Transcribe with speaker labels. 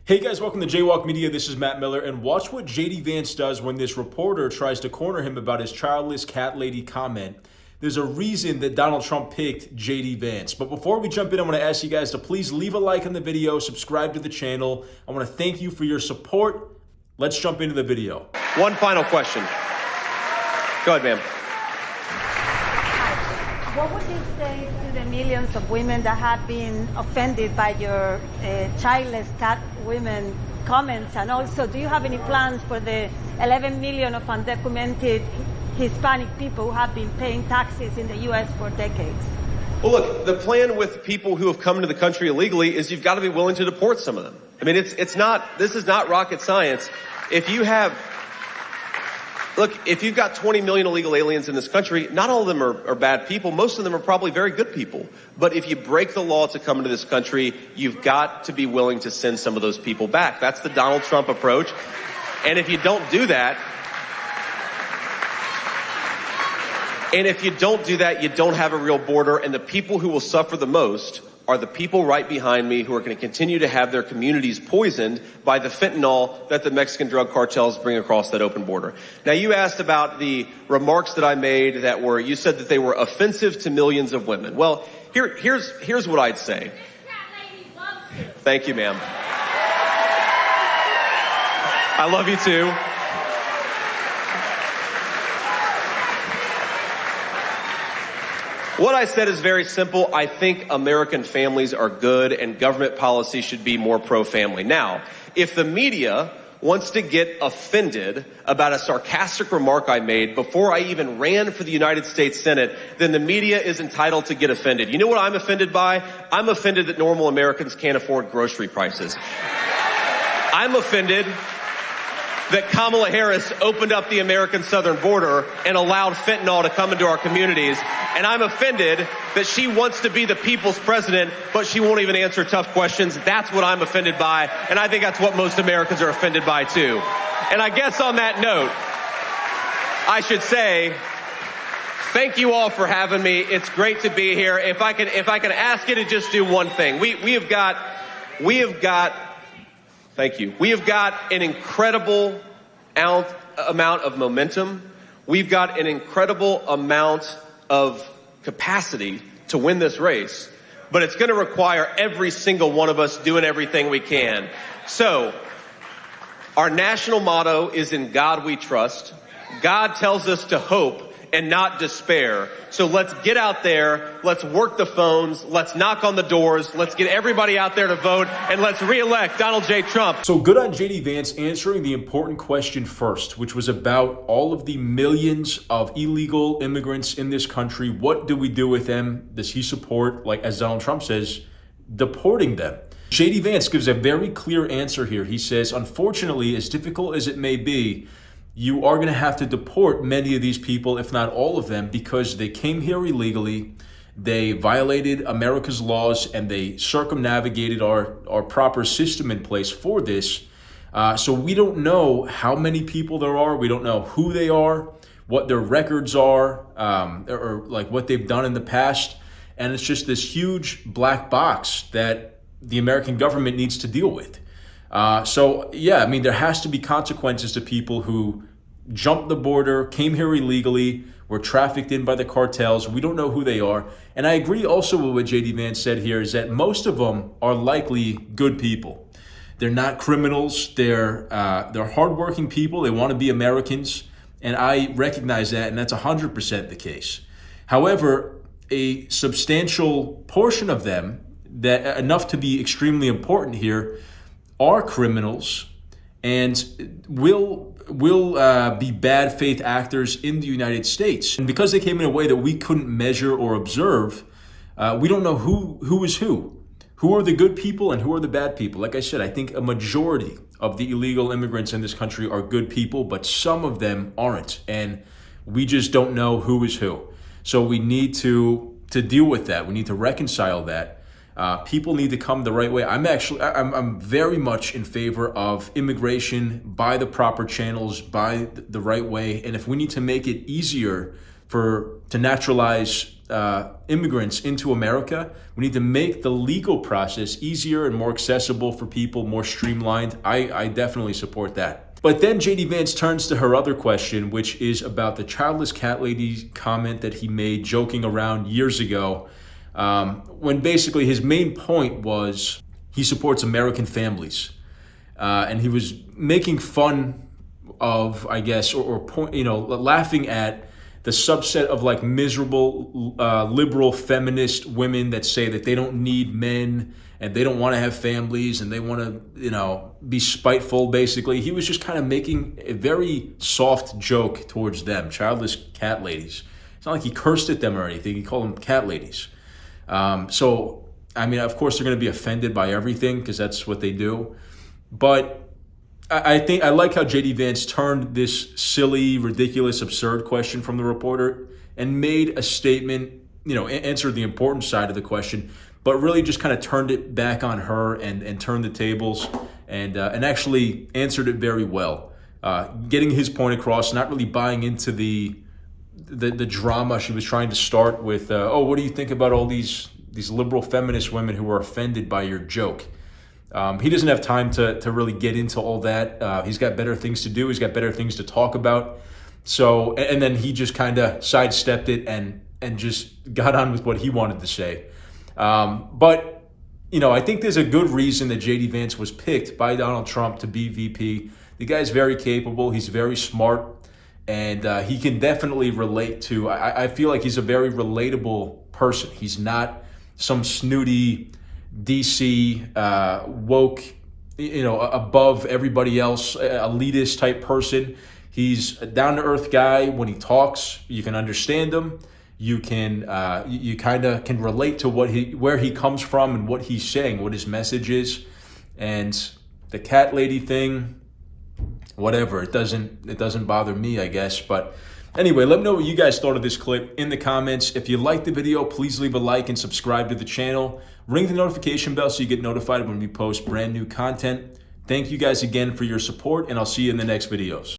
Speaker 1: Hey guys, welcome to JayWalk Media. This is Matt Miller, and watch what JD Vance does when this reporter tries to corner him about his childless cat lady comment. There's a reason that Donald Trump picked JD Vance. But before we jump in, I want to ask you guys to please leave a like on the video, subscribe to the channel. I want to thank you for your support. Let's jump into the video.
Speaker 2: One final question. Go ahead, ma'am.
Speaker 3: What would you say to the millions of women that have been offended by your childless cat women comments? And also, do you have any plans for the 11 million of undocumented Hispanic people who have been paying taxes in the U.S. for decades?
Speaker 2: Well, look, the plan with people who have come into the country illegally is you've got to be willing to deport some of them. I mean, this is not rocket science. If you've got 20 million illegal aliens in this country, not all of them are bad people. Most of them are probably very good people. But if you break the law to come into this country, you've got to be willing to send some of those people back. That's the Donald Trump approach. And if you don't do that, you don't have a real border. And the people who will suffer the most are the people right behind me who are going to continue to have their communities poisoned by the fentanyl that the Mexican drug cartels bring across that open border. Now, you asked about the remarks that I made you said that they were offensive to millions of women. Well, here's what I'd say. Thank you, ma'am. I love you too. What I said is very simple. I think American families are good and government policy should be more pro-family. Now, if the media wants to get offended about a sarcastic remark I made before I even ran for the United States Senate, then the media is entitled to get offended. You know what I'm offended by? I'm offended that normal Americans can't afford grocery prices. I'm offended that Kamala Harris opened up the American southern border and allowed fentanyl to come into our communities. And I'm offended that she wants to be the people's president, but she won't even answer tough questions. That's what I'm offended by. And I think that's what most Americans are offended by too. And I guess on that note, I should say, thank you all for having me. It's great to be here. If I can ask you to just do one thing. We have got Thank you. We have got an incredible amount of momentum. We've got an incredible amount of capacity to win this race, but it's going to require every single one of us doing everything we can. So, our national motto is "In God We Trust." God tells us to hope and not despair. So let's get out there, let's work the phones, let's knock on the doors, let's get everybody out there to vote, and let's re-elect Donald J. Trump.
Speaker 1: So good on JD Vance answering the important question first, which was about all of the millions of illegal immigrants in this country. What do we do with them? Does he support, like as Donald Trump says, deporting them? JD Vance gives a very clear answer here. He says, unfortunately, as difficult as it may be, you are going to have to deport many of these people, if not all of them, because they came here illegally, they violated America's laws, and they circumnavigated our proper system in place for this. So we don't know how many people there are. We don't know who they are, what their records are, or like what they've done in the past. And it's just this huge black box that the American government needs to deal with. So yeah, I mean, there has to be consequences to people who jumped the border, came here illegally, were trafficked in by the cartels. We don't know who they are. And I agree also with what JD Vance said here, is that most of them are likely good people. They're not criminals. They're hardworking people. They want to be Americans. And I recognize that, and that's 100% the case. However, a substantial portion of them, that enough to be extremely important here, are criminals and will be bad faith actors in the United States. And because they came in a way that we couldn't measure or observe, we don't know who is who. Who are the good people and who are the bad people? Like I said, I think a majority of the illegal immigrants in this country are good people, but some of them aren't. And we just don't know who is who. So we need to deal with that. We need to reconcile that. People need to come the right way. I'm very much in favor of immigration by the proper channels, by the right way. And if we need to make it easier to naturalize immigrants into America. We need to make the legal process easier and more accessible for people, more streamlined. I definitely support that. But then JD Vance turns to her other question, which is about the childless cat lady comment that he made joking around years ago, when basically his main point was he supports American families. And he was making fun of, I guess, or laughing at the subset of like miserable liberal feminist women that say that they don't need men and they don't want to have families and they want to, be spiteful, basically. He was just kind of making a very soft joke towards them, childless cat ladies. It's not like he cursed at them or anything. He called them cat ladies. So, I mean, of course, they're going to be offended by everything because that's what they do. But I think I like how JD Vance turned this silly, ridiculous, absurd question from the reporter and made a statement, answered the important side of the question, but really just kind of turned it back on her and turned the tables and actually answered it very well, getting his point across, not really buying into the drama she was trying to start with. What do you think about all these liberal feminist women who are offended by your joke? He doesn't have time to really get into all that. He's got better things to do. He's got better things to talk about. So, and then he just kind of sidestepped it and just got on with what he wanted to say. But, I think there's a good reason that JD Vance was picked by Donald Trump to be VP. The guy's very capable. He's very smart. And he can definitely relate to, I feel like he's a very relatable person. He's not some snooty DC woke, above everybody else, elitist type person. He's a down-to-earth guy. When he talks, you can understand him. You can you kind of can relate to where he comes from and what he's saying, what his message is. And the cat lady thing, whatever, it doesn't bother me, I guess. But anyway, let me know what you guys thought of this clip in the comments. If you liked the video, please leave a like and subscribe to the channel. Ring the notification bell so you get notified when we post brand new content. Thank you guys again for your support, and I'll see you in the next videos.